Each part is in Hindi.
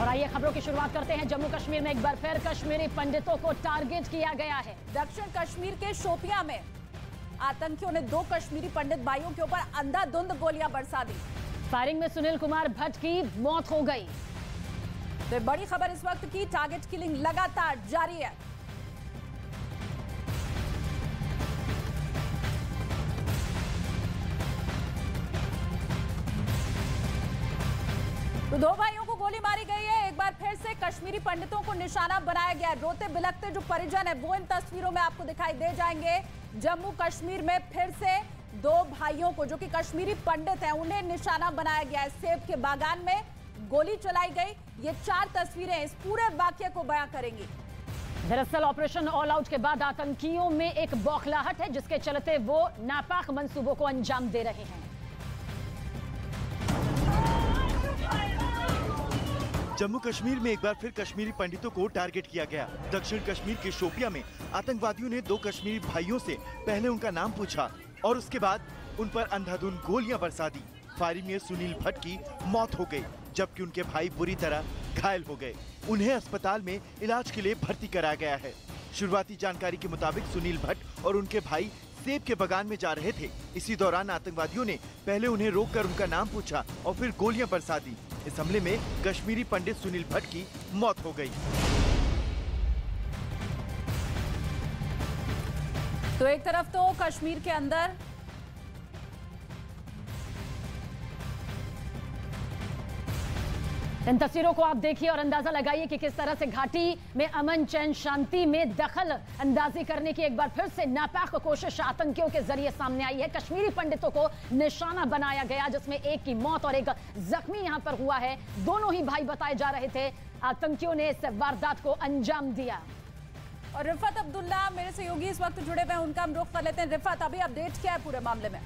और आइए खबरों की शुरुआत करते हैं। जम्मू कश्मीर में एक बार फिर कश्मीरी पंडितों को टारगेट किया गया है। दक्षिण कश्मीर के शोपियां में आतंकियों ने 2 कश्मीरी पंडित भाइयों के ऊपर अंधाधुंध गोलियां बरसा दी। फायरिंग में सुनील कुमार भट्ट की मौत हो गई। तो बड़ी खबर इस वक्त की, टारगेट किलिंग लगातार जारी है। तो 2 भाइयों को गोली मारी गई है। एक बार फिर से कश्मीरी पंडितों को निशाना बनाया गया है। रोते बिलखते जो परिजन है वो इन तस्वीरों में आपको दिखाई दे जाएंगे। जम्मू कश्मीर में फिर से 2 भाइयों को जो कि कश्मीरी पंडित हैं उन्हें निशाना बनाया गया है। सेब के बागान में गोली चलाई गई। ये 4 तस्वीरें इस पूरे वाकये को बयां करेंगी। दरअसल ऑपरेशन ऑल आउट के बाद आतंकियों में एक बौखलाहट है जिसके चलते वो नापाक मंसूबों को अंजाम दे रहे हैं। जम्मू कश्मीर में एक बार फिर कश्मीरी पंडितों को टारगेट किया गया। दक्षिण कश्मीर के शोपियां में आतंकवादियों ने 2 कश्मीरी भाइयों से पहले उनका नाम पूछा और उसके बाद उन पर अंधाधुंध गोलियां बरसा दी। फायरिंग में सुनील भट्ट की मौत हो गई, जबकि उनके भाई बुरी तरह घायल हो गए। उन्हें अस्पताल में इलाज के लिए भर्ती कराया गया है। शुरुआती जानकारी के मुताबिक सुनील भट्ट और उनके भाई सेब के बागान में जा रहे थे। इसी दौरान आतंकवादियों ने पहले उन्हें रोककर उनका नाम पूछा और फिर गोलियां बरसा दी। इस हमले में कश्मीरी पंडित सुनील भट्ट की मौत हो गई। तो एक तरफ तो कश्मीर के अंदर इन तस्वीरों को आप देखिए और अंदाजा लगाइए कि किस तरह से घाटी में अमन चैन शांति में दखल अंदाजी करने की एक बार फिर से नापाक कोशिश आतंकियों के जरिए सामने आई है। कश्मीरी पंडितों को निशाना बनाया गया जिसमें एक की मौत और एक जख्मी यहां पर हुआ है। दोनों ही भाई बताए जा रहे थे। आतंकियों ने इस वारदात को अंजाम दिया। और रिफत अब्दुल्ला मेरे सहयोगी इस वक्त जुड़े हुए हैं, उनका हम रुख कर लेते हैं। रिफत, अभी अपडेट क्या है पूरे मामले में?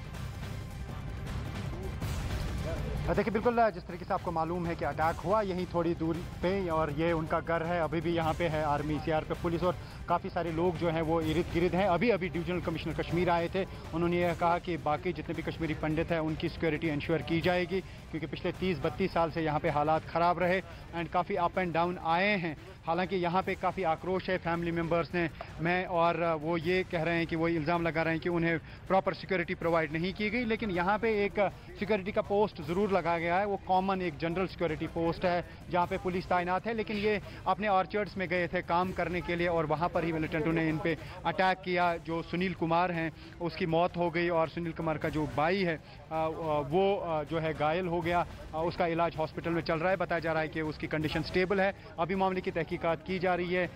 देखिए, बिल्कुल जिस तरीके से आपको मालूम है कि अटैक हुआ यहीं थोड़ी दूर पे और ये उनका घर है। अभी भी यहाँ पे है आर्मी, सीआरपीएफ, पुलिस और काफ़ी सारे लोग जो हैं वो इर्द गिर्द हैं। अभी डिविजनल कमिश्नर कश्मीर आए थे। उन्होंने यह कहा कि बाकी जितने भी कश्मीरी पंडित हैं उनकी सिक्योरिटी इंश्योर की जाएगी, क्योंकि पिछले 30-32 साल से यहाँ पे हालात ख़राब रहे एंड काफ़ी अप एंड डाउन आए हैं। हालांकि यहाँ पे काफ़ी आक्रोश है फैमिली मेम्बर्स ने और वो ये कह रहे हैं कि वो इल्ज़ाम लगा रहे हैं कि उन्हें प्रॉपर सिक्योरिटी प्रोवाइड नहीं की गई। लेकिन यहाँ पे एक सिक्योरिटी का पोस्ट ज़रूर लगाया गया है। वो कॉमन एक जनरल सिक्योरिटी पोस्ट है जहाँ पे पुलिस तैनात है। लेकिन ये अपने ऑर्चर्ड्स में गए थे काम करने के लिए और वहाँ पर ही मिलिटेंटों ने इन पे अटैक किया। जो सुनील कुमार हैं उसकी मौत हो गई और सुनील कुमार का जो भाई है वो जो है घायल हो गया। उसका इलाज हॉस्पिटल में चल रहा है। बताया जा रहा है कि उसकी कंडीशन स्टेबल है। अभी मामले की तहकीकात की जा रही है।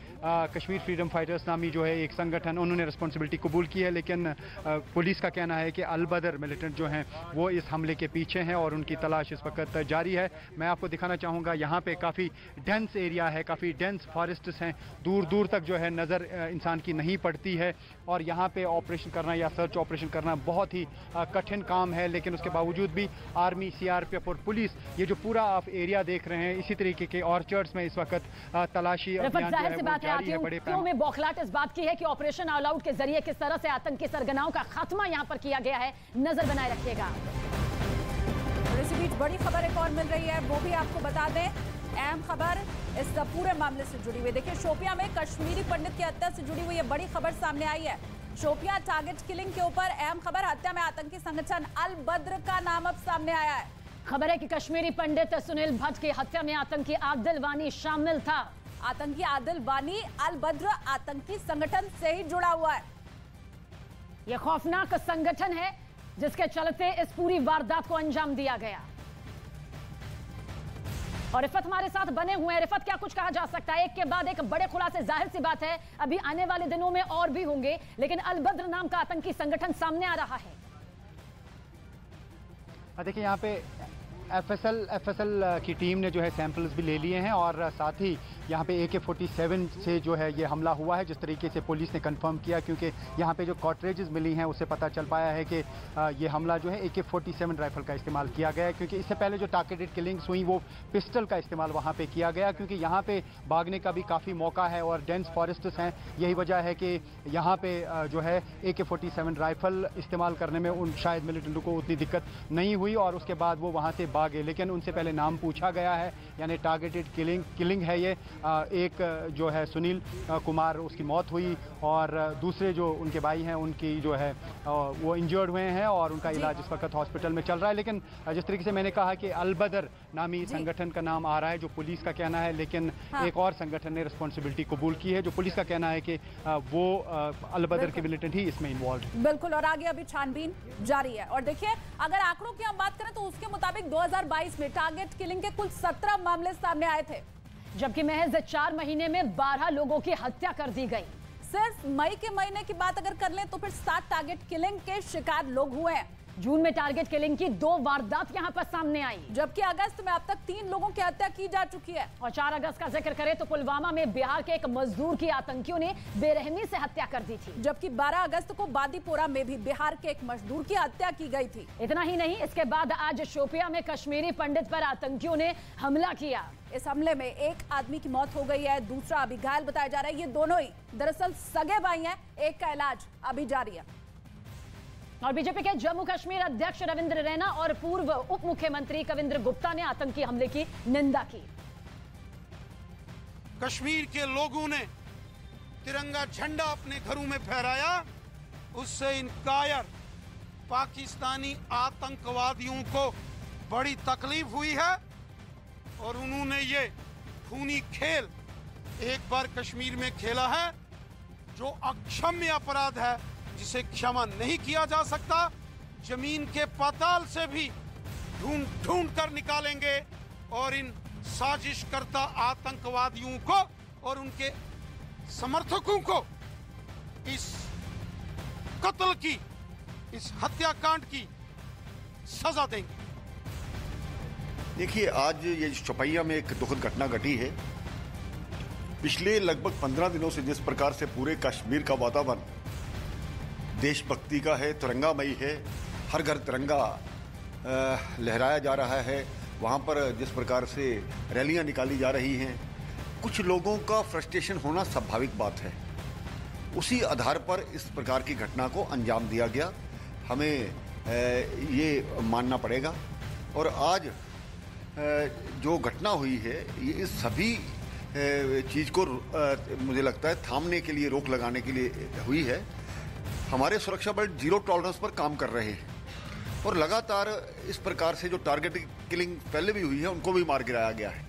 कश्मीर फ्रीडम फाइटर्स नामी जो है एक संगठन, उन्होंने रिस्पॉन्सिबिलिटी कबूल की है। लेकिन पुलिस का कहना है कि अल-बदर मिलिटेंट जो हैं वो इस हमले के पीछे हैं और उनकी तलाश इस वक्त जारी है। मैं आपको दिखाना चाहूँगा, यहाँ पे काफ़ी डेंस एरिया है, काफ़ी डेंस फॉरेस्ट्स हैं। दूर दूर तक जो है नज़र इंसान की नहीं पड़ती है और यहाँ पे ऑपरेशन करना या सर्च ऑपरेशन करना बहुत ही कठिन काम है। लेकिन उसके बावजूद भी आर्मी, सीआरपीएफ और पुलिस ये जो पूरा आप एरिया देख रहे हैं, इसी तरीके के ऑर्चर्ड्स में इस वक्त तलाशी अभियान जो है वो जारी है। बड़े पैमाने में बौखलाहट इस बात की है कि ऑपरेशन ऑल आउट के जरिए किस तरह से आतंकी सरगनाओं का खात्मा यहाँ पर किया गया है। नजर बनाए रखिएगा। और इसी बीच बड़ी खबर एक और मिल रही है, वो भी आपको बता दें। अहम खबर इस पूरे मामले से जुड़ी हुई। देखिए, शोपियां में कश्मीरी पंडित की हत्या से जुड़ी हुई ये बड़ी खबर सामने आई है। शोपियां टारगेट किलिंग के ऊपर अहम खबर, हत्या में आतंकी संगठन अल बद्र का नाम अब सामने आया है। खबर है कि कश्मीरी पंडित सुनील भट्ट की हत्या में आतंकी आदिल वानी शामिल था। आतंकी आदिल वानी अल बद्र आतंकी संगठन से ही जुड़ा हुआ है। यह खौफनाक संगठन है जिसके चलते इस पूरी वारदात को अंजाम दिया गया। और रिफत हमारे साथ बने हुए हैं। रिफत, क्या कुछ कहा जा सकता है? एक के बाद एक बड़े खुलासे, जाहिर सी बात है अभी आने वाले दिनों में और भी होंगे, लेकिन अल बद्र नाम का आतंकी संगठन सामने आ रहा है। देखिए, यहाँ पे एफएसएल की टीम ने जो है सैंपल्स भी ले लिए हैं और साथ ही यहाँ पे AK-47 से जो है ये हमला हुआ है, जिस तरीके से पुलिस ने कंफर्म किया, क्योंकि यहाँ पे जो कॉर्ट्रेजेस मिली हैं उससे पता चल पाया है कि ये हमला जो है AK-47 राइफल का इस्तेमाल किया गया है, क्योंकि इससे पहले जो टारगेटेड किलिंग्स हुई वो पिस्टल का इस्तेमाल वहाँ पे किया गया, क्योंकि यहाँ पे भागने का भी काफ़ी मौका है और डेंस फॉरेस्ट्स हैं। यही वजह है कि यहाँ पे जो है AK-47 राइफल इस्तेमाल करने में उन शायद मिलिटेंट को उतनी दिक्कत नहीं हुई और उसके बाद वो वहाँ से भागे, लेकिन उनसे पहले नाम पूछा गया है, यानी टारगेटेड किलिंग है ये। एक जो है सुनील कुमार, उसकी मौत हुई और दूसरे जो उनके भाई हैं उनकी जो है वो इंजर्ड हुए हैं और उनका इलाज इस वक्त हॉस्पिटल में चल रहा है। लेकिन जिस तरीके से मैंने कहा कि अल-बदर नामी संगठन का नाम आ रहा है, जो पुलिस का कहना है, लेकिन एक और संगठन ने रिस्पॉन्सिबिलिटी कबूल की है, जो पुलिस का कहना है कि वो अल-बदर के मिलिटेंट ही इसमें इन्वॉल्व है। बिल्कुल, और आगे अभी छानबीन जारी है। और देखिए, अगर आंकड़ों की हम बात करें तो उसके मुताबिक 2022 में टारगेट किलिंग के कुल 17 मामले सामने आए थे, जबकि महज 4 महीने में 12 लोगों की हत्या कर दी गई। सिर्फ मई के महीने की बात अगर कर लें तो फिर 7 टारगेट किलिंग के शिकार लोग हुए हैं। जून में टारगेट किलिंग की 2 वारदात यहां पर सामने आई, जबकि अगस्त में अब तक 3 लोगों की हत्या की जा चुकी है। और 4 अगस्त का जिक्र करें तो पुलवामा में बिहार के एक मजदूर की आतंकियों ने बेरहमी से हत्या कर दी थी, जबकि 12 अगस्त को बादीपोरा में भी बिहार के एक मजदूर की हत्या की गई थी। इतना ही नहीं, इसके बाद आज शोपिया में कश्मीरी पंडित पर आतंकियों ने हमला किया। इस हमले में एक आदमी की मौत हो गई है, दूसरा अभी घायल बताया जा रहा है। ये दोनों ही दरअसल सगे भाई हैं, एक का इलाज अभी जारी है। और बीजेपी के जम्मू कश्मीर अध्यक्ष रविंद्र रैना और पूर्व उप मुख्यमंत्री कविंद्र गुप्ता ने आतंकी हमले की निंदा की। कश्मीर के लोगों ने तिरंगा झंडा अपने घरों में फहराया, उससे इन कायर पाकिस्तानी आतंकवादियों को बड़ी तकलीफ हुई है और उन्होंने ये खूनी खेल एक बार कश्मीर में खेला है, जो अक्षम्य अपराध है, जिसे क्षमा नहीं किया जा सकता। जमीन के पाताल से भी ढूंढ कर निकालेंगे और इन साजिशकर्ता आतंकवादियों को और उनके समर्थकों को इस कत्ल की, इस हत्याकांड की सजा देंगे। देखिए, आज ये चौपैया में एक दुखद घटना घटी है। पिछले लगभग 15 दिनों से जिस प्रकार से पूरे कश्मीर का वातावरण देशभक्ति का है, तिरंगामयी है, हर घर तिरंगा लहराया जा रहा है, वहाँ पर जिस प्रकार से रैलियाँ निकाली जा रही हैं, कुछ लोगों का फ्रस्ट्रेशन होना स्वाभाविक बात है। उसी आधार पर इस प्रकार की घटना को अंजाम दिया गया, हमें ये मानना पड़ेगा। और आज जो घटना हुई है, ये इस सभी चीज़ को मुझे लगता है थामने के लिए, रोक लगाने के लिए हुई है। हमारे सुरक्षा बल 0 टॉलरेंस पर काम कर रहे हैं और लगातार इस प्रकार से जो टारगेट किलिंग पहले भी हुई है, उनको भी मार गिराया गया है।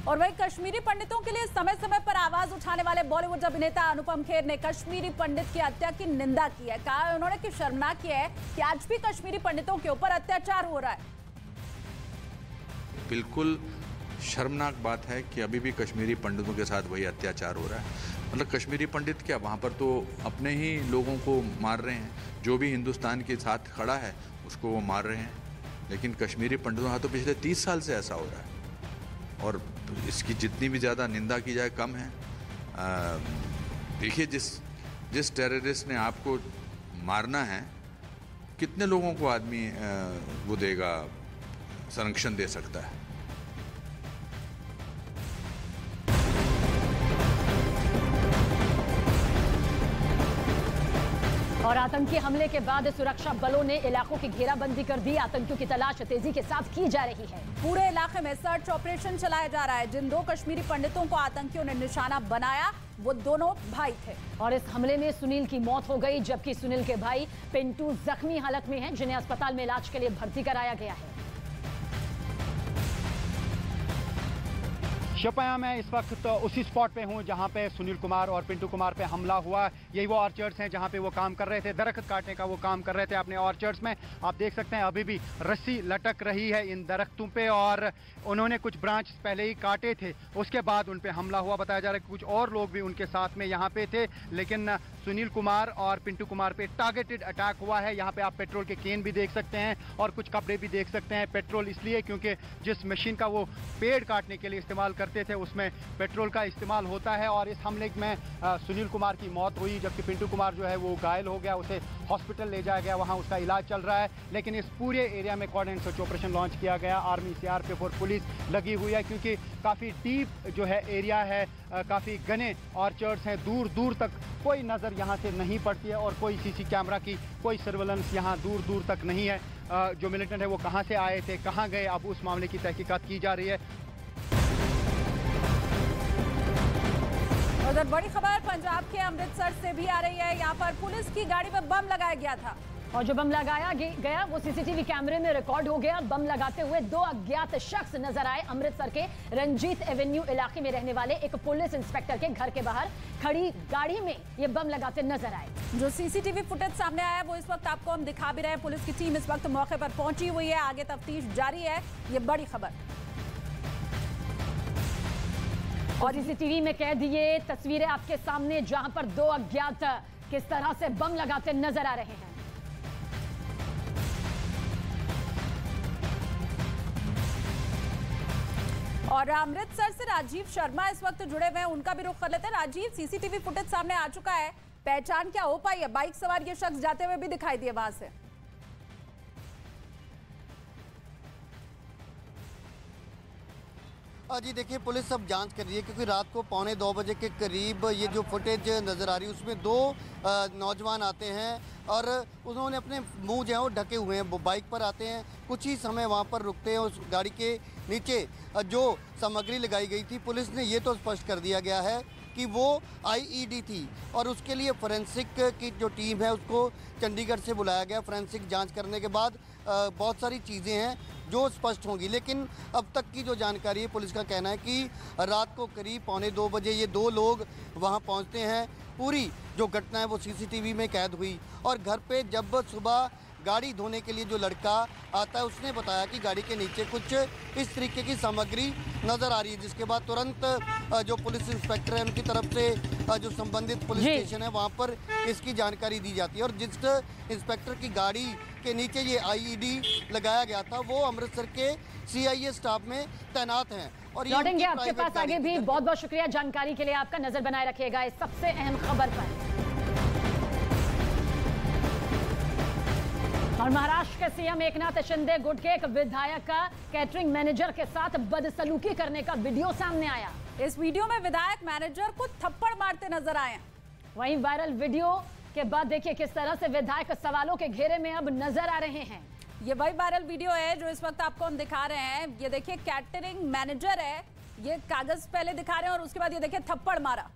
और वही कश्मीरी पंडितों के लिए समय समय पर आवाज उठाने वाले बॉलीवुड अभिनेता अनुपम खेर ने कश्मीरी पंडित की हत्या की निंदा की है। कहा उन्होंने कि शर्मनाक है कि आज भी कश्मीरी पंडितों के ऊपर अत्याचार हो रहा है। बिल्कुल शर्मनाक बात है कि अभी भी कश्मीरी पंडितों के साथ वही अत्याचार हो रहा है। मतलब कश्मीरी पंडित क्या, वहाँ पर तो अपने ही लोगों को मार रहे हैं, जो भी हिंदुस्तान के साथ खड़ा है उसको वो मार रहे हैं। लेकिन कश्मीरी पंडितों का तो पिछले 30 साल से ऐसा हो रहा है और इसकी जितनी भी ज़्यादा निंदा की जाए कम है। देखिए, जिस टेररिस्ट ने आपको मारना है, कितने लोगों को आदमी वो देगा, संरक्षण दे सकता है। और आतंकी हमले के बाद सुरक्षा बलों ने इलाकों की घेराबंदी कर दी। आतंकियों की तलाश तेजी के साथ की जा रही है। पूरे इलाके में सर्च ऑपरेशन चलाया जा रहा है। जिन 2 कश्मीरी पंडितों को आतंकियों ने निशाना बनाया, वो दोनों भाई थे। और इस हमले में सुनील की मौत हो गई, जबकि सुनील के भाई पिंटू जख्मी हालत में हैं, जिन्हें अस्पताल में इलाज के लिए भर्ती कराया गया है। शोपियां में इस वक्त उसी स्पॉट पे हूँ जहाँ पे सुनील कुमार और पिंटू कुमार पे हमला हुआ। यही वो ऑर्चर्ड्स हैं जहाँ पे वो काम कर रहे थे, दरख्त काटने का वो काम कर रहे थे अपने ऑर्चर्ड्स में। आप देख सकते हैं अभी भी रस्सी लटक रही है इन दरख्तों पे और उन्होंने कुछ ब्रांच पहले ही काटे थे, उसके बाद उन पे हमला हुआ। बताया जा रहा है कि कुछ और लोग भी उनके साथ में यहाँ पे थे, लेकिन सुनील कुमार और पिंटू कुमार पे टारगेटेड अटैक हुआ है। यहाँ पे आप पेट्रोल के केन भी देख सकते हैं और कुछ कपड़े भी देख सकते हैं। पेट्रोल इसलिए क्योंकि जिस मशीन का वो पेड़ काटने के लिए इस्तेमाल करते थे उसमें पेट्रोल का इस्तेमाल होता है। और इस हमले में सुनील कुमार की मौत हुई, जबकि पिंटू कुमार जो है वो घायल हो गया, उसे हॉस्पिटल ले जाया गया, वहाँ उसका इलाज चल रहा है। लेकिन इस पूरे एरिया में कोऑर्डिनेट सर्च ऑपरेशन लॉन्च किया गया। आर्मी, सीआरपीएफ और पुलिस लगी हुई है, क्योंकि काफ़ी डीप जो है एरिया है, काफ़ी घने ऑर्चर्ड्स हैं, दूर दूर तक कोई नज़र यहाँ से नहीं पड़ती है और कोई सीसी कैमरा की कोई सर्वेलेंस यहाँ दूर दूर तक नहीं है। जो मिलिटेंट है वो कहाँ से आए थे, कहाँ गए, अब उस मामले की तहकीकात की जा रही है। उधर बड़ी खबर पंजाब के अमृतसर से भी आ रही है। यहाँ पर पुलिस की गाड़ी में बम लगाया गया था और जो बम लगाया गया वो सीसीटीवी कैमरे में रिकॉर्ड हो गया। बम लगाते हुए 2 अज्ञात शख्स नजर आए। अमृतसर के रंजीत एवेन्यू इलाके में रहने वाले एक पुलिस इंस्पेक्टर के घर के बाहर खड़ी गाड़ी में ये बम लगाते नजर आए। जो सीसीटीवी फुटेज सामने आया है वो इस वक्त आपको हम दिखा भी रहे हैं। पुलिस की टीम इस वक्त मौके पर पहुंची हुई है, आगे तफ्तीश जारी है। ये बड़ी खबर और सीसीटीवी में कैद ये तस्वीरें आपके सामने, जहां पर 2 अज्ञात किस तरह से बम लगाते नजर आ रहे हैं। और अमृतसर से राजीव शर्मा इस वक्त जुड़े हुए हैं, उनका भी रुख कर लेते हैं। राजीव, सीसीटीवी फुटेज सामने आ चुका है, पहचान क्या हो पाई है? बाइक सवार ये शख्स जाते हुए भी दिखाई दिए वहां से। जी देखिए, पुलिस अब जांच कर रही है, क्योंकि रात को 1:45 बजे के करीब ये जो फुटेज नज़र आ रही है उसमें 2 नौजवान आते हैं और उन्होंने अपने मुंह जो है वो ढके हुए हैं। वो बाइक पर आते हैं, कुछ ही समय वहाँ पर रुकते हैं। उस गाड़ी के नीचे जो सामग्री लगाई गई थी, पुलिस ने ये तो स्पष्ट कर दिया गया है कि वो आईईडी थी और उसके लिए फोरेंसिक की जो टीम है उसको चंडीगढ़ से बुलाया गया। फोरेंसिक जांच करने के बाद बहुत सारी चीज़ें हैं जो स्पष्ट होंगी, लेकिन अब तक की जो जानकारी है, पुलिस का कहना है कि रात को करीब 1:45 बजे ये 2 लोग वहां पहुंचते हैं। पूरी जो घटना है वो सीसीटीवी में कैद हुई और घर पे जब सुबह गाड़ी धोने के लिए जो लड़का आता है उसने बताया कि गाड़ी के नीचे कुछ इस तरीके की सामग्री नज़र आ रही है, जिसके बाद तुरंत जो पुलिस इंस्पेक्टर है उनकी तरफ से जो संबंधित पुलिस स्टेशन है वहाँ पर इसकी जानकारी दी जाती है। और जिस इंस्पेक्टर की गाड़ी के नीचे ये आईईडी लगाया गया था वो अमृतसर के सीआईए स्टाफ में तैनात हैं। और लौटेंगे आपके पास आगे भी। बहुत बहुत शुक्रिया जानकारी के लिए। आपका नजर बनाए रखिएगा इस सबसे अहम खबर पर। और महाराष्ट्र के सीएम एकनाथ शिंदे गुट के एक विधायक का कैटरिंग मैनेजर के साथ बदसलूकी करने का वीडियो सामने आया। इस वीडियो में विधायक मैनेजर को थप्पड़ मारते नजर आए। वहीं वायरल वीडियो के बाद देखिए किस तरह से विधायक सवालों के घेरे में अब नजर आ रहे हैं। ये वही वायरल वीडियो है जो इस वक्त आपको हम दिखा रहे हैं। ये देखिए कैटरिंग मैनेजर है, ये कागज पहले दिखा रहे हैं और उसके बाद ये देखिए थप्पड़ मारा।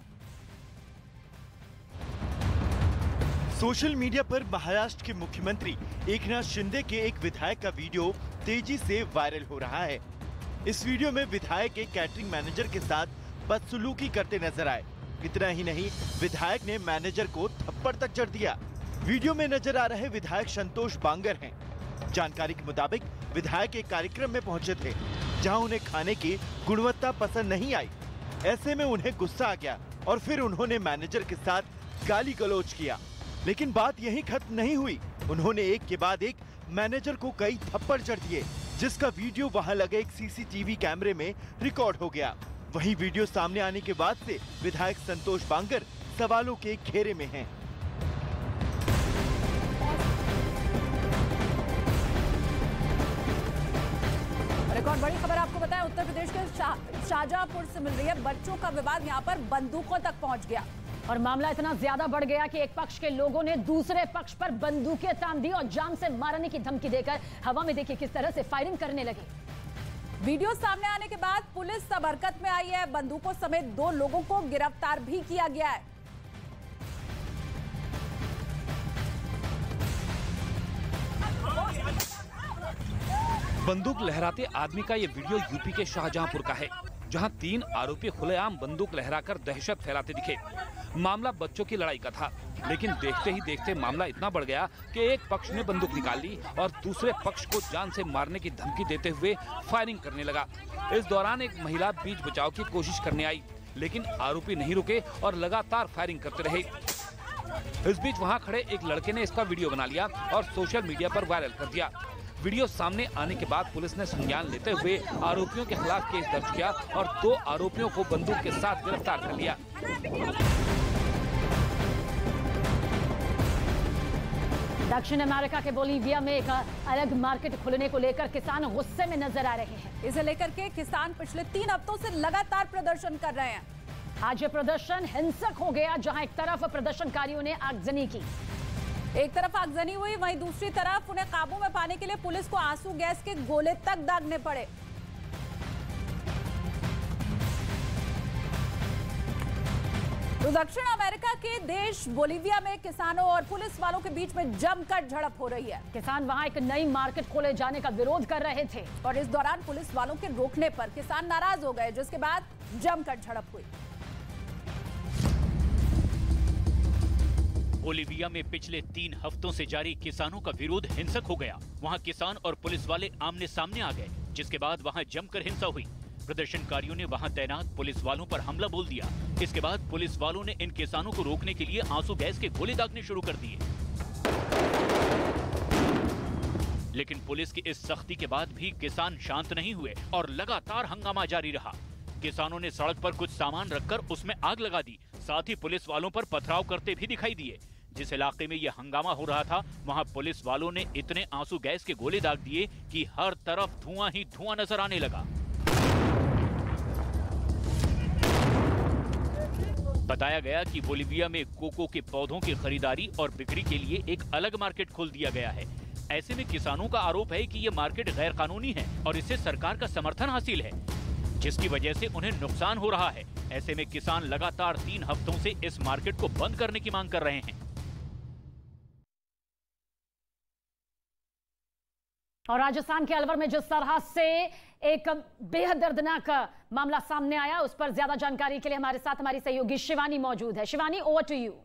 सोशल मीडिया पर महाराष्ट्र के मुख्यमंत्री एकनाथ शिंदे के एक विधायक का वीडियो तेजी से वायरल हो रहा है। इस वीडियो में विधायक एक कैटरिंग मैनेजर के साथ बदसलूकी करते नजर आए। इतना ही नहीं, विधायक ने मैनेजर को थप्पड़ तक जड़ दिया। वीडियो में नजर आ रहे विधायक संतोष बांगर हैं। जानकारी के मुताबिक विधायक एक कार्यक्रम में पहुंचे थे जहां उन्हें खाने की गुणवत्ता पसंद नहीं आई। ऐसे में उन्हें गुस्सा आ गया और फिर उन्होंने मैनेजर के साथ गाली गलौज किया। लेकिन बात यहीं खत्म नहीं हुई, उन्होंने एक के बाद एक मैनेजर को कई थप्पड़ जड़ दिए, जिसका वीडियो वहां लगे एक सीसीटीवी कैमरे में रिकॉर्ड हो गया। वहीं वीडियो सामने आने के बाद से विधायक संतोष बांगर सवालों के घेरे में हैं। एक और बड़ी खबर आपको बताएं, उत्तर प्रदेश के शाहजहांपुर से मिल रही है। बच्चों का विवाद यहां पर बंदूकों तक पहुंच गया और मामला इतना ज्यादा बढ़ गया कि एक पक्ष के लोगों ने दूसरे पक्ष पर बंदूकें तान दी और जान से मारने की धमकी देकर हवा में देखिए किस तरह से फायरिंग करने लगे। वीडियो सामने आने के बाद पुलिस सब हरकत में आई है। बंदूकों समेत 2 लोगों को गिरफ्तार भी किया गया है। बंदूक लहराते आदमी का ये वीडियो यूपी के शाहजहांपुर का है, जहां 3 आरोपी खुलेआम बंदूक लहराकर दहशत फैलाते दिखे। मामला बच्चों की लड़ाई का था, लेकिन देखते ही देखते मामला इतना बढ़ गया कि एक पक्ष ने बंदूक निकाल ली और दूसरे पक्ष को जान से मारने की धमकी देते हुए फायरिंग करने लगा। इस दौरान एक महिला बीच बचाव की कोशिश करने आई, लेकिन आरोपी नहीं रुके और लगातार फायरिंग करते रहे। इस बीच वहां खड़े एक लड़के ने इसका वीडियो बना लिया और सोशल मीडिया पर वायरल कर दिया। वीडियो सामने आने के बाद पुलिस ने संज्ञान लेते हुए आरोपियों के खिलाफ केस दर्ज किया और 2 आरोपियों को बंदूक के साथ गिरफ्तार कर लिया। दक्षिण अमेरिका के बोलीविया में एक अलग मार्केट खुलने को लेकर किसान गुस्से में नजर आ रहे हैं। इसे लेकर के किसान पिछले 3 हफ्तों से लगातार प्रदर्शन कर रहे हैं। आज ये प्रदर्शन हिंसक हो गया, जहां एक तरफ प्रदर्शनकारियों ने आगजनी की। एक तरफ आगजनी हुई, वहीं दूसरी तरफ उन्हें काबू में पाने के लिए पुलिस को आंसू गैस के गोले तक दागने पड़े। तो दक्षिण अमेरिका के देश बोलीविया में किसानों और पुलिस वालों के बीच में जमकर झड़प हो रही है। किसान वहां एक नई मार्केट खोले जाने का विरोध कर रहे थे और इस दौरान पुलिस वालों के रोकने पर किसान नाराज हो गए, जिसके बाद जमकर झड़प हुई। बोलीविया में पिछले 3 हफ्तों से जारी किसानों का विरोध हिंसक हो गया। वहां किसान और पुलिस वाले आमने सामने आ गए, जिसके बाद वहां जमकर हिंसा हुई। प्रदर्शनकारियों ने वहां तैनात पुलिस वालों पर हमला बोल दिया। इसके बाद पुलिस वालों ने इन किसानों को रोकने के लिए आंसू गैस के गोले दागने शुरू कर दिए। लेकिन पुलिस की इस सख्ती के बाद भी किसान शांत नहीं हुए और लगातार हंगामा जारी रहा। किसानों ने सड़क पर कुछ सामान रखकर उसमें आग लगा दी, साथ ही पुलिस वालों पर पथराव करते भी दिखाई दिए। जिस इलाके में यह हंगामा हो रहा था, वहां पुलिस वालों ने इतने आंसू गैस के गोले दाग दिए कि हर तरफ धुआं ही धुआं नजर आने लगा। बताया गया कि बोलीविया में कोको के पौधों की खरीदारी और बिक्री के लिए एक अलग मार्केट खोल दिया गया है। ऐसे में किसानों का आरोप है कि यह मार्केट गैर कानूनी है और इससे सरकार का समर्थन हासिल है, जिसकी वजह से उन्हें नुकसान हो रहा है। ऐसे में किसान लगातार 3 हफ्तों से इस मार्केट को बंद करने की मांग कर रहे हैं। और राजस्थान के अलवर में जिस तरह से एक बेहद दर्दनाक मामला सामने आया, उस पर ज्यादा जानकारी के लिए हमारे साथ हमारी सहयोगी शिवानी मौजूद है। Shivani, over to you.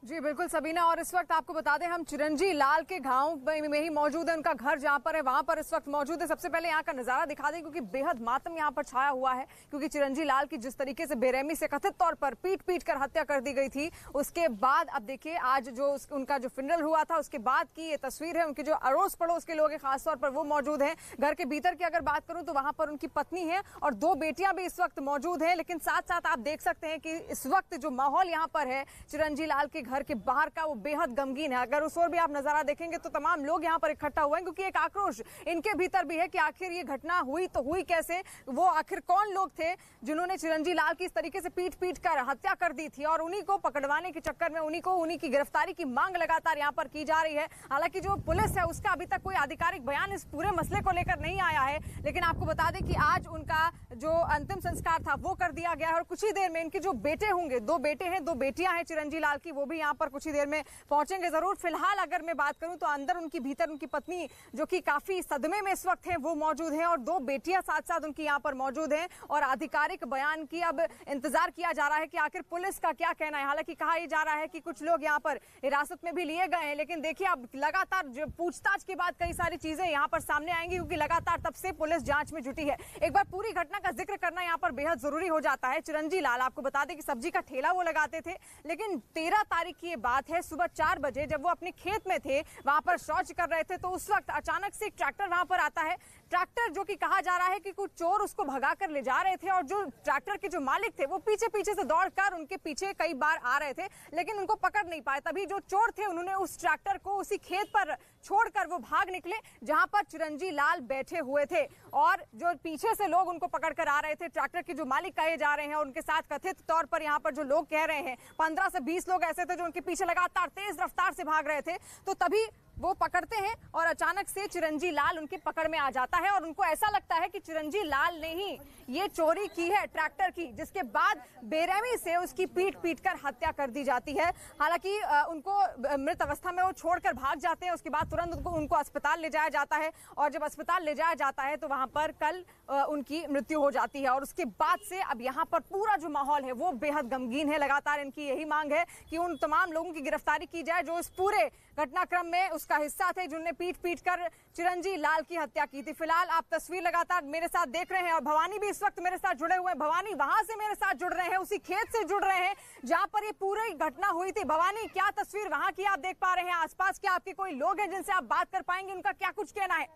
जी बिल्कुल सबीना, और इस वक्त आपको बता दें हम चिरंजी लाल के गांव में ही मौजूद है। उनका घर जहां पर है वहां पर इस वक्त मौजूद है। सबसे पहले यहां का नजारा दिखा दें, क्योंकि बेहद मातम यहां पर छाया हुआ है, क्योंकि चिरंजी लाल की जिस तरीके से बेरहमी से कथित तौर पर पीट कर हत्या कर दी गई थी, उसके बाद अब देखिए आज जो उनका जो फिनरल हुआ था उसके बाद की ये तस्वीर है। उनके जो अड़ोस पड़ोस के लोग हैं खासतौर पर वो मौजूद हैं। घर के भीतर की अगर बात करूं तो वहां पर उनकी पत्नी है और 2 बेटियां भी इस वक्त मौजूद है। लेकिन साथ साथ आप देख सकते हैं कि इस वक्त जो माहौल यहाँ पर है चिरंजी लाल के घर के बाहर का, वो बेहद गमगीन है। अगर उस ओर भी आप नजारा देखेंगे तो तमाम लोग यहाँ पर इकट्ठा हुए हैं, क्योंकि एक आक्रोश इनके भीतर भी है कि आखिर ये घटना हुई तो हुई कैसे। वो आखिर कौन लोग थे जिन्होंने चिरंजी लाल की इस तरीके से पीट कर हत्या कर दी थी, और उन्हीं को पकड़वाने के चक्कर में उन्हीं की गिरफ्तारी की मांग लगातार यहाँ पर की जा रही है। हालांकि जो पुलिस है उसका अभी तक कोई आधिकारिक बयान इस पूरे मसले को लेकर नहीं आया है। लेकिन आपको बता दें कि आज उनका जो अंतिम संस्कार था वो कर दिया गया है, और कुछ ही देर में इनके जो बेटे होंगे, 2 बेटे हैं 2 बेटियां हैं चिरंजी लाल की, वो भी यहाँ पर कुछ ही देर में पहुंचेंगे जरूर। फिलहाल अगर मैं बात करूं तो अंदर उनकी भीतर उनकी पत्नी जो कि काफी सदमे में इस वक्त है वो मौजूद है, और 2 बेटियां साथ साथ उनकी यहाँ पर मौजूद हैं। और आधिकारिक बयान की अब इंतजार किया जा रहा है कि आखिर पुलिस का क्या कहना है। हालांकि कहा यह जा रहा है कि कुछ लोग यहाँ पर हिरासत में भी लिए गए हैं, लेकिन देखिए अब लगातार जो पूछताछ के बाद कई सारी चीजें यहाँ पर सामने आएंगी, क्योंकि लगातार तब से पुलिस जांच में जुटी है। एक बार पूरी घटना का जिक्र करना यहाँ पर बेहद जरूरी हो जाता है। चिरंजी लाल आपको बता दें कि सब्जी का ठेला वो लगाते थे, लेकिन 13 तारीख की ये बात है, सुबह 4 बजे जब वो अपने खेत में थे, वहां पर शौच कर रहे थे, तो उस वक्त अचानक से एक ट्रैक्टर वहां पर आता है। ट्रैक्टर जो कि कहा जा रहा है कि कुछ चोर उसको भगा कर ले जा रहे थे, और जो ट्रैक्टर के जो मालिक थे वो पीछे से दौड़कर उनके पीछे कई बार आ रहे थे, लेकिन उनको पकड़ नहीं पाए। तभी जो चोर थे उन्होंने उस ट्रैक्टर को उसी खेत पर छोड़कर वो भाग निकले जहां पर चिरंजी लाल बैठे हुए थे, और जो पीछे से लोग उनको पकड़ कर आ रहे थे, ट्रैक्टर के जो मालिक कहे जा रहे हैं, उनके साथ कथित तौर पर यहाँ पर जो लोग कह रहे हैं 15 से 20 लोग ऐसे थे जो उनके पीछे लगातार तेज रफ्तार से भाग रहे थे। तो तभी वो पकड़ते हैं और अचानक से चिरंजी लाल उनके पकड़ में आ जाता है, और उनको ऐसा लगता है कि चिरंजी लाल ने ही ये चोरी की है ट्रैक्टर की, जिसके बाद बेरहमी से उसकी पीट कर हत्या कर दी जाती है। हालांकि उनको मृत अवस्था में वो छोड़कर भाग जाते हैं। उसके बाद तुरंत उनको अस्पताल ले जाया जाता है, और जब अस्पताल ले जाया जाता है तो वहां पर कल उनकी मृत्यु हो जाती है। और उसके बाद से अब यहाँ पर पूरा जो माहौल है वो बेहद गमगीन है। लगातार इनकी यही मांग है कि उन तमाम लोगों की गिरफ्तारी की जाए जो इस पूरे घटनाक्रम में उस का हिस्सा थे जिन्होंने पीट कर चिरंजी लाल की हत्या की थी। फिलहाल आप तस्वीर लगातार मेरे साथ देख रहे हैं और भवानी भी इस वक्त मेरे साथ जुड़े हुए हैं। भवानी वहां से मेरे साथ जुड़ रहे हैं, उसी खेत से जुड़ रहे हैं जहां पर ये पूरी घटना हुई थी। भवानी, क्या तस्वीर वहां की आप देख पा रहे हैं? आसपास क्या आपके कोई लोग हैं जिनसे आप बात कर पाएंगे, उनका क्या कुछ कहना है?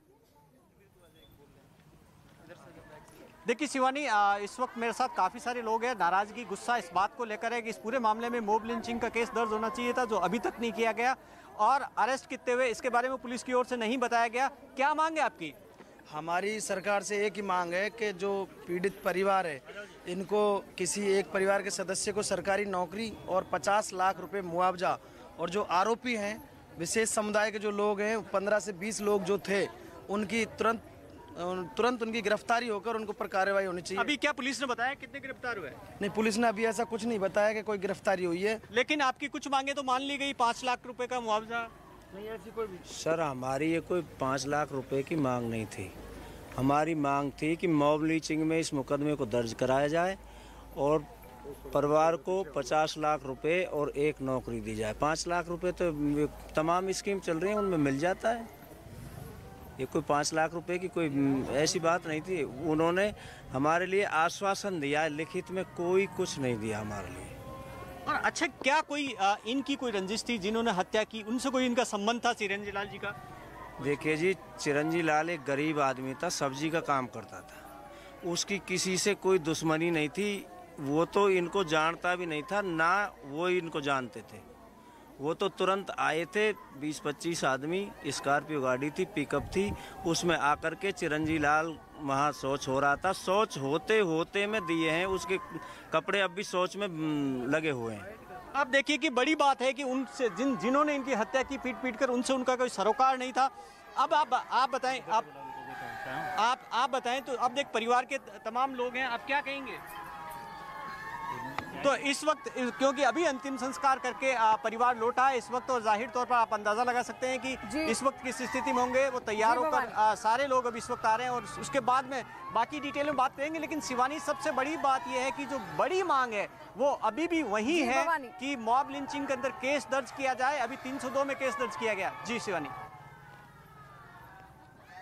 देखिए शिवानी, इस वक्त मेरे साथ काफ़ी सारे लोग हैं। नाराज़गी, गुस्सा इस बात को लेकर है कि इस पूरे मामले में मॉब लिंचिंग का केस दर्ज होना चाहिए था, जो अभी तक नहीं किया गया, और अरेस्ट कितने हुए इसके बारे में पुलिस की ओर से नहीं बताया गया। क्या मांग है आपकी? हमारी सरकार से एक ही मांग है कि जो पीड़ित परिवार है, इनको किसी एक परिवार के सदस्य को सरकारी नौकरी और 50 लाख रुपए मुआवजा, और जो आरोपी हैं विशेष समुदाय के जो लोग हैं 15 से 20 लोग जो थे, उनकी तुरंत उनकी गिरफ्तारी होकर उनको पर कार्रवाई होनी चाहिए। अभी क्या पुलिस ने बताया कितने गिरफ्तार हुए? नहीं, पुलिस ने अभी ऐसा कुछ नहीं बताया कि कोई गिरफ्तारी हुई है। लेकिन आपकी कुछ मांगे तो मान ली गई, 5 लाख रुपए का मुआवजा। नहीं, ऐसी कोई भी सर, हमारी ये कोई 5 लाख रुपए की मांग नहीं थी। हमारी मांग थी कि मॉब लिंचिंग में इस मुकदमे को दर्ज कराया जाए और परिवार को 50 लाख रुपए और एक नौकरी दी जाए। 5 लाख रुपए तो तमाम स्कीम चल रही है उनमें मिल जाता है। ये कोई 5 लाख रुपए की कोई ऐसी बात नहीं थी। उन्होंने हमारे लिए आश्वासन दिया, लिखित में कोई कुछ नहीं दिया हमारे लिए। और अच्छा, क्या कोई इनकी कोई रंजिश थी जिन्होंने हत्या की, उनसे कोई इनका संबंध था चिरंजी लाल जी का? देखिए जी, चिरंजी लाल एक गरीब आदमी था, सब्जी का काम करता था, उसकी किसी से कोई दुश्मनी नहीं थी। वो तो इनको जानता भी नहीं था, ना वो इनको जानते थे। वो तो तुरंत आए थे, 20-25 आदमी, स्कॉर्पियो गाड़ी थी, पिकअप थी, उसमें आकर के चिरंजी लाल वहाँ शौच हो रहा था, शौच होते होते में दिए हैं, उसके कपड़े अब भी शौच में लगे हुए हैं। आप देखिए कि बड़ी बात है कि उनसे जिन्होंने इनकी हत्या की पीट कर, उनसे उनका कोई सरोकार नहीं था। अब आप बताएं, आप बताएं तो अब देख परिवार के तमाम लोग हैं, आप क्या कहेंगे? तो इस वक्त क्योंकि अभी अंतिम संस्कार करके परिवार लौटा है इस वक्त, और जाहिर तौर पर आप अंदाजा लगा सकते हैं कि इस वक्त किस स्थिति में होंगे। वो तैयार होकर सारे लोग अब इस वक्त आ रहे हैं और उसके बाद में बाकी डिटेल में बात करेंगे। लेकिन शिवानी, सबसे बड़ी बात यह है कि जो बड़ी मांग है वो अभी भी वही है कि मॉब लिंचिंग के अंदर केस दर्ज किया जाए। अभी 302 में केस दर्ज किया गया। जी शिवानी।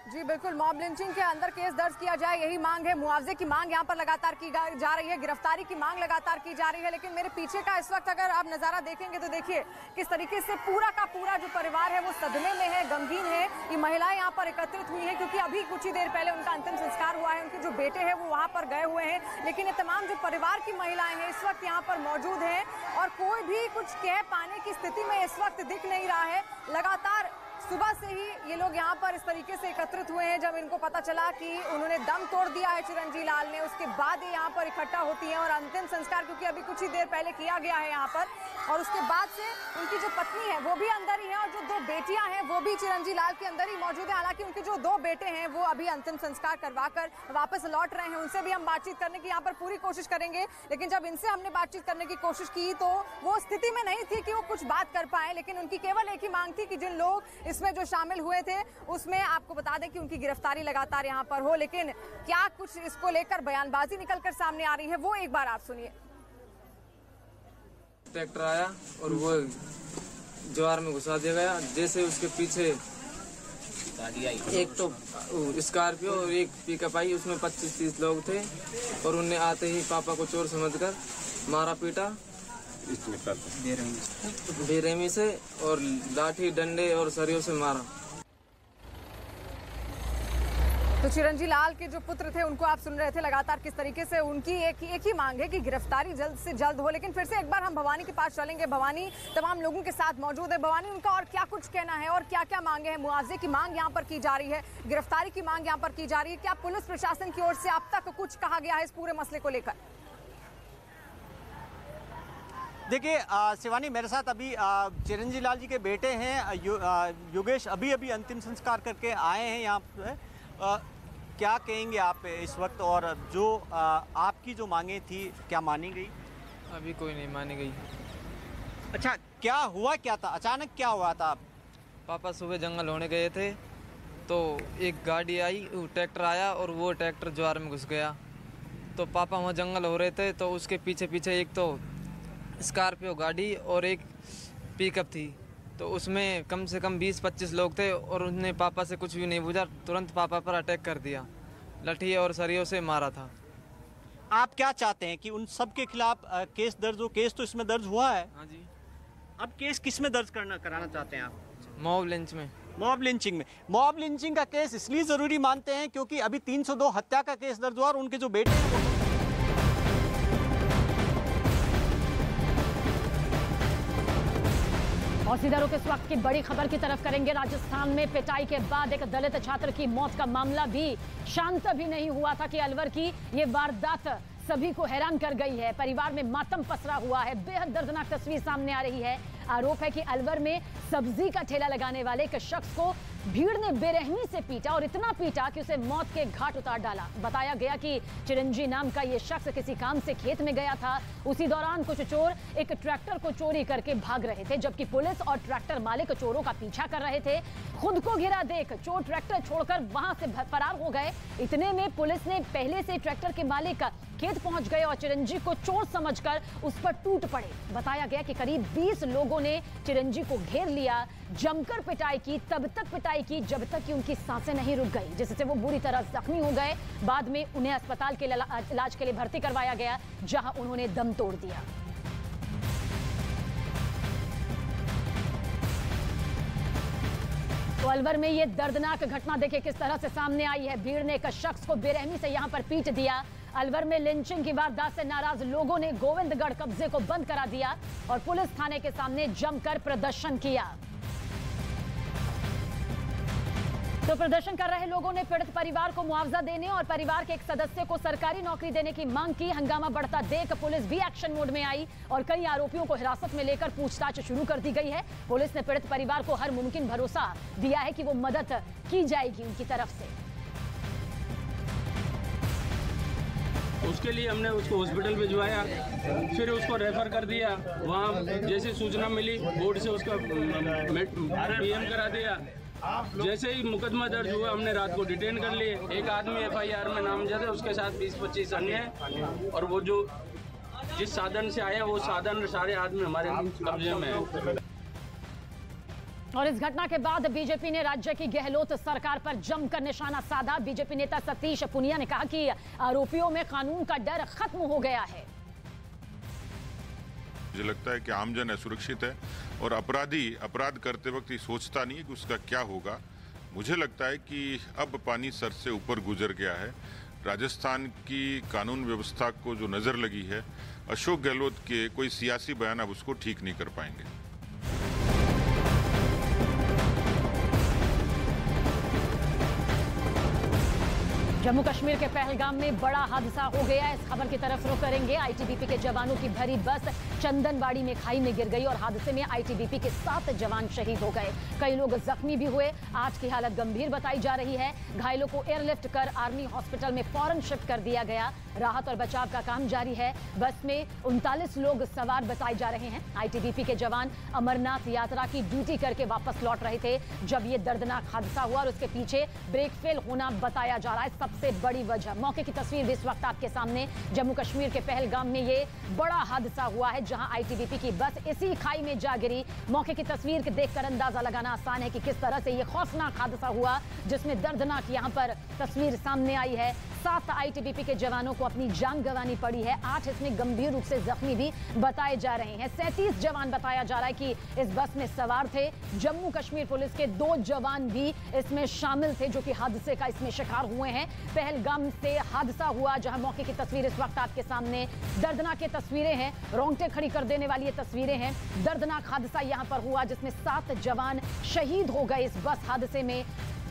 जी बिल्कुल, मॉब लिंचिंग के अंदर केस दर्ज किया जाए, यही मांग है। मुआवजे की मांग यहाँ पर लगातार की जा रही है, गिरफ्तारी की मांग लगातार की जा रही है। लेकिन मेरे पीछे का इस वक्त अगर आप नजारा देखेंगे तो देखिए किस तरीके से पूरा का पूरा जो परिवार है वो सदमे में है, गमगीन है। ये महिलाएं यहाँ पर एकत्रित हुई है क्योंकि अभी कुछ ही देर पहले उनका अंतिम संस्कार हुआ है। उनके जो बेटे हैं वो वहाँ पर गए हुए हैं, लेकिन ये तमाम जो परिवार की महिलाएं हैं इस वक्त यहाँ पर मौजूद है और कोई भी कुछ कह पाने की स्थिति में इस वक्त दिख नहीं रहा है। लगातार सुबह से ही ये लोग यहाँ पर इस तरीके से एकत्रित हुए हैं। जब इनको पता चला कि उन्होंने दम तोड़ दिया है चिरंजी लाल ने, उसके बाद ये यहाँ पर इकट्ठा होती हैं और अंतिम संस्कार क्योंकि अभी कुछ ही देर पहले किया गया है यहाँ पर, और उसके बाद से उनकी जो पत्नी है वो भी अंदर ही है और जो 2 बेटियां हैं वो भी चिरंजी लाल के अंदर ही मौजूद है। हालांकि उनके जो 2 बेटे हैं वो अभी अंतिम संस्कार करवा कर वापस लौट रहे हैं, उनसे भी हम बातचीत करने की यहाँ पर पूरी कोशिश करेंगे। लेकिन जब इनसे हमने बातचीत करने की कोशिश की तो वो स्थिति में नहीं थी कि वो कुछ बात कर पाए, लेकिन उनकी केवल एक ही मांग थी कि जिन लोग इसमें जो शामिल हुए थे उसमें आपको बता दें कि उनकी गिरफ्तारी लगातार यहाँ पर हो। लेकिन क्या कुछ इसको लेकर बयानबाजी निकलकर सामने आ रही है वो एक बार आप सुनिए। ट्रैक्टर आया और वो ज्वार में घुसा दिया गया। जैसे उसके पीछे एक तो स्कॉर्पियो और एक पिकअप आई, उसमें 25-30 लोग थे और उन्हें आते ही पापा को चोर समझकर मारा पीटा बेरहमी से और लाठी डंडे और सरियों से मारा। तो चिरंजी लाल के जो पुत्र थे उनको आप सुन रहे थे लगातार किस तरीके से उनकी एक ही मांग है कि गिरफ्तारी जल्द से जल्द हो। लेकिन फिर से एक बार हम भवानी के पास चलेंगे। भवानी तमाम लोगों के साथ मौजूद है। भवानी, उनका और क्या कुछ कहना है और क्या क्या मांगे हैं? मुआवजे की मांग यहाँ पर की जा रही है, गिरफ्तारी की मांग यहाँ पर की जा रही है। क्या पुलिस प्रशासन की ओर से अब तक कुछ कहा गया है इस पूरे मसले को लेकर? देखिए शिवानी, मेरे साथ अभी चिरंजी लाल जी के बेटे हैं योगेश, अभी अंतिम संस्कार करके आए हैं यहाँ पे। क्या कहेंगे आप इस वक्त, और जो आपकी जो मांगे थी क्या मानी गई? अभी कोई नहीं मानी गई। अच्छा, क्या हुआ, क्या था, अचानक क्या हुआ था? पापा सुबह जंगल होने गए थे तो एक गाड़ी आई, ट्रैक्टर आया और वो ट्रैक्टर ज्वार में घुस गया। तो पापा वहाँ जंगल हो रहे थे तो उसके पीछे एक तो स्कॉर्पियो गाड़ी और एक पिकअप थी, तो उसमें कम से कम 20-25 लोग थे और उन्होंने पापा से कुछ भी नहीं पूछा, तुरंत पापा पर अटैक कर दिया, लाठी और सरियों से मारा था। आप क्या चाहते हैं कि उन सब के खिलाफ केस दर्ज हो? केस तो इसमें दर्ज हुआ है। हाँ जी। अब केस किस में दर्ज कराना चाहते हैं आप? मॉब लिंच में। मॉब लिंचिंग में। मॉब लिंचिंग का केस इसलिए जरूरी मानते हैं क्योंकि अभी 302 हत्या का केस दर्ज हुआ और उनके जो बेटे हैं वो और सीधा रुख इस वक्त की बड़ी खबर की तरफ करेंगे। राजस्थान में पिटाई के बाद एक दलित छात्र की मौत का मामला भी शांत भी नहीं हुआ था कि अलवर की ये वारदात सभी को हैरान कर गई है। परिवार में मातम पसरा हुआ है। बेहद दर्दनाक तस्वीर सामने आ रही है। आरोप है कि अलवर में सब्जी का ठेला लगाने वाले एक शख्स को भीड़ ने बेरहमी से पीटा और इतना पीटा कि उसे मौत के घाट उतार डाला। बताया गया कि चिरंजी नाम का ये शख्स किसी काम से खेत में गया था। उसी दौरान कुछ चोर एक ट्रैक्टर को चोरी करके भाग रहे थे, जबकि पुलिस और ट्रैक्टर मालिक चोरों का पीछा कर रहे थे। खुद को घिरा देख चोर ट्रैक्टर छोड़कर वहां से फरार हो गए। इतने में पुलिस ने पहले से ट्रैक्टर के मालिक खेत पहुंच गए और चिरंजी को चोर समझकर उस पर टूट पड़े। बताया गया कि करीब 20 लोगों ने चिरंजी को घेर लिया, जमकर पिटाई की, तब तक पिटाई की जब तक कि उनकी सांसें नहीं रुक गई, जिससे वो बुरी तरह जख्मी हो गए। बाद में उन्हें अस्पताल के इलाज के लिए भर्ती करवाया गया, जहां उन्होंने दम तोड़ दिया। तो अलवर में ये दर्दनाक घटना देखिए किस तरह से सामने आई है। भीड़ ने एक शख्स को बेरहमी से यहां पर पीट दिया। अलवर में लिंचिंग की वारदात से नाराज लोगों ने गोविंदगढ़ कब्जे को बंद करा दिया और पुलिस थाने के सामने जमकर प्रदर्शन किया। तो प्रदर्शन कर रहे लोगों ने पीड़ित परिवार को मुआवजा देने और परिवार के एक सदस्य को सरकारी नौकरी देने की मांग की। हंगामा बढ़ता देख पुलिस भी एक्शन मोड में आई और कई आरोपियों को हिरासत में लेकर पूछताछ शुरू कर दी गई है। पुलिस ने पीड़ित परिवार को हर मुमकिन भरोसा दिया है कि वो मदद की जाएगी उनकी तरफ से। उसके लिए हमने उसको हॉस्पिटल भिजवाया, फिर उसको रेफर कर दिया। वहाँ जैसे सूचना मिली बोर्ड से उसका पीएम करा दिया। जैसे ही मुकदमा दर्ज हुआ हमने रात को डिटेन कर लिए। एक आदमी एफआईआर में नामजद है, उसके साथ 20-25 अन्य हैं और वो जो जिस साधन से आया वो साधन सारे आदमी हमारे कब्जे में है। और इस घटना के बाद बीजेपी ने राज्य की गहलोत सरकार पर जमकर निशाना साधा। बीजेपी नेता सतीश पुनिया ने कहा कि आरोपियों में कानून का डर खत्म हो गया है। मुझे लगता है कि आमजन असुरक्षित है और अपराधी अपराध करते वक्त ये सोचता नहीं है कि उसका क्या होगा। मुझे लगता है कि अब पानी सर से ऊपर गुजर गया है। राजस्थान की कानून व्यवस्था को जो नज़र लगी है, अशोक गहलोत के कोई सियासी बयान अब उसको ठीक नहीं कर पाएंगे। जम्मू कश्मीर के पहलगाम में बड़ा हादसा हो गया। इस खबर की तरफ रुख करेंगे। आईटीबीपी के जवानों की भरी बस चंदनबाड़ी में खाई में गिर गई और हादसे में आईटीबीपी के 7 जवान शहीद हो गए। कई लोग जख्मी भी हुए। आज की हालत गंभीर बताई जा रही है। घायलों को एयरलिफ्ट कर आर्मी हॉस्पिटल में फौरन शिफ्ट कर दिया गया। राहत और बचाव का काम जारी है। बस में 39 लोग सवार बताए जा रहे हैं। आईटीबीपी के जवान अमरनाथ यात्रा की ड्यूटी करके वापस लौट रहे थे जब ये दर्दनाक हादसा हुआ और उसके पीछे ब्रेक फेल होना बताया जा रहा है सबसे बड़ी वजह। मौके की तस्वीर भी इस वक्त आपके सामने। जम्मू कश्मीर के पहलगाम में ये बड़ा हादसा हुआ है जहां आईटीबीपी की बस इसी खाई में जा गिरी। मौके की तस्वीर देखकर अंदाजा लगाना आसान है कि किस तरह से ये खौफनाक हादसा हुआ, जिसमें दर्दनाक यहां पर तस्वीर सामने आई है। 7 आईटीबीपी के जवानों को अपनी जान गंवानी पड़ी है। 8 इसमें गंभीर रूप से जख्मी भी बताए जा रहे हैं। 37 जवान बताया जा रहा है कि इस बस में सवार थे। जम्मू कश्मीर पुलिस के 2 जवान भी इसमें शामिल थे जो कि हादसे का इसमें शिकार हुए हैं। पहलगाम से हादसा हुआ जहां मौके की तस्वीर इस वक्त आपके सामने। दर्दनाक तस्वीरें हैं, रोंगटे खड़ी कर देने वाली ये तस्वीरें हैं। दर्दनाक हादसा यहां पर हुआ जिसमें 7 जवान शहीद हो गए इस बस हादसे में।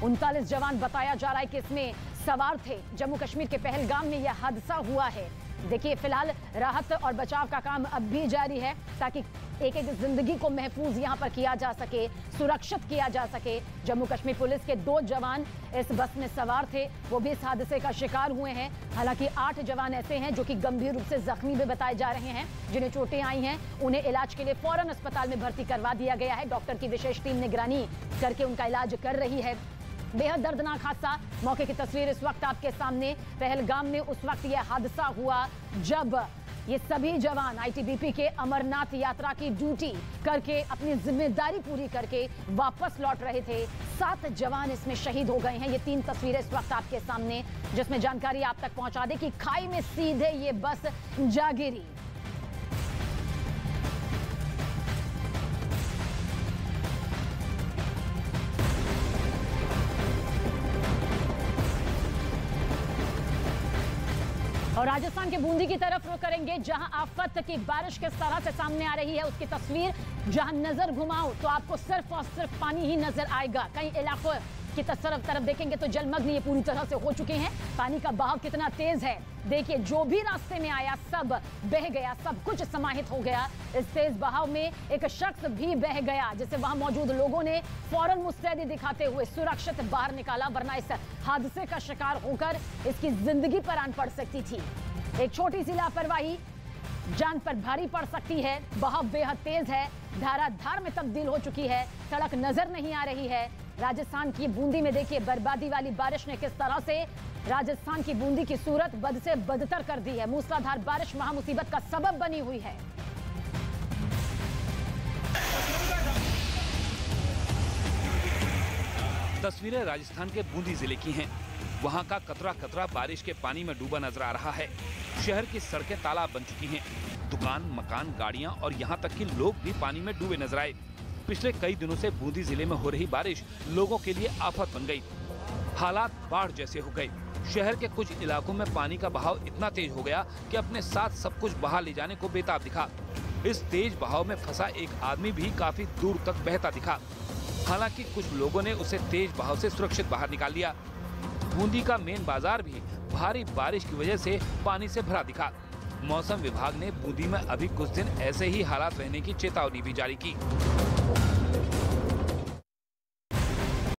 39 जवान बताया जा रहा है कि इसमें सवार थे। जम्मू कश्मीर के पहलगाम में यह हादसा हुआ है। देखिए फिलहाल राहत और बचाव का काम अब भी जारी है ताकि एक एक जिंदगी को महफूज यहां पर किया जा सके, सुरक्षित किया जा सके। जम्मू कश्मीर पुलिस के 2 जवान इस बस में सवार थे, वो भी इस हादसे का शिकार हुए हैं। हालांकि 8 जवान ऐसे हैं जो कि गंभीर रूप से जख्मी भी बताए जा रहे हैं, जिन्हें चोटें आई हैं। उन्हें इलाज के लिए फौरन अस्पताल में भर्ती करवा दिया गया है। डॉक्टर की विशेष टीम निगरानी करके उनका इलाज कर रही है। बेहद दर्दनाक हादसा। मौके की तस्वीर इस वक्त आपके सामने। पहलगाम में उस वक्त यह हादसा हुआ जब ये सभी जवान आईटीबीपी के अमरनाथ यात्रा की ड्यूटी करके अपनी जिम्मेदारी पूरी करके वापस लौट रहे थे। 7 जवान इसमें शहीद हो गए हैं। ये 3 तस्वीरें इस वक्त आपके सामने, जिसमें जानकारी आप तक पहुंचा दे कि खाई में सीधे ये बस जा गिरी। और राजस्थान के बूंदी की तरफ रुख करेंगे, जहां आफत की बारिश किस तरह से सामने आ रही है उसकी तस्वीर। जहां नजर घुमाओ तो आपको सिर्फ और सिर्फ पानी ही नजर आएगा। कई इलाकों की तरफ देखेंगे तो जलमग्न ये पूरी तरह से हो चुके हैं। पानी का बहाव कितना तेज है देखिए, जो भी रास्ते में आया सब बह गया, सब कुछ समाहित हो गया। इस तेज बहाव में एक शख्स भी बह गया, जिसे वहां मौजूद लोगों ने फौरन मुस्तैदी दिखाते हुए सुरक्षित बाहर निकाला, वरना इस हादसे का शिकार होकर इसकी जिंदगी पर आन पड़ सकती थी। एक छोटी सी लापरवाही जान पर भारी पड़ सकती है। बहाव बेहद तेज है, धाराधार में तब्दील हो चुकी है, सड़क नजर नहीं आ रही है। राजस्थान की बूंदी में देखिए, बर्बादी वाली बारिश ने किस तरह से राजस्थान की बूंदी की सूरत बद से बदतर कर दी है। मूसलाधार बारिश महामुसीबत का सबब बनी हुई है। तस्वीरें राजस्थान के बूंदी जिले की हैं। वहां का कतरा कतरा बारिश के पानी में डूबा नजर आ रहा है। शहर की सड़कें तालाब बन चुकी हैं। दुकान, मकान, गाड़ियां और यहां तक कि लोग भी पानी में डूबे नजर आए। पिछले कई दिनों से बूंदी जिले में हो रही बारिश लोगों के लिए आफत बन गई। हालात बाढ़ जैसे हो गए। शहर के कुछ इलाकों में पानी का बहाव इतना तेज हो गया कि अपने साथ सब कुछ बहा ले जाने को बेताब दिखा। इस तेज बहाव में फंसा एक आदमी भी काफी दूर तक बहता दिखा। हालांकि कुछ लोगों ने उसे तेज बहाव से सुरक्षित बाहर निकाल लिया। बूंदी का मेन बाजार भी भारी बारिश की वजह से पानी से भरा दिखा। मौसम विभाग ने बूंदी में अभी कुछ दिन ऐसे ही हालात रहने की चेतावनी भी जारी की।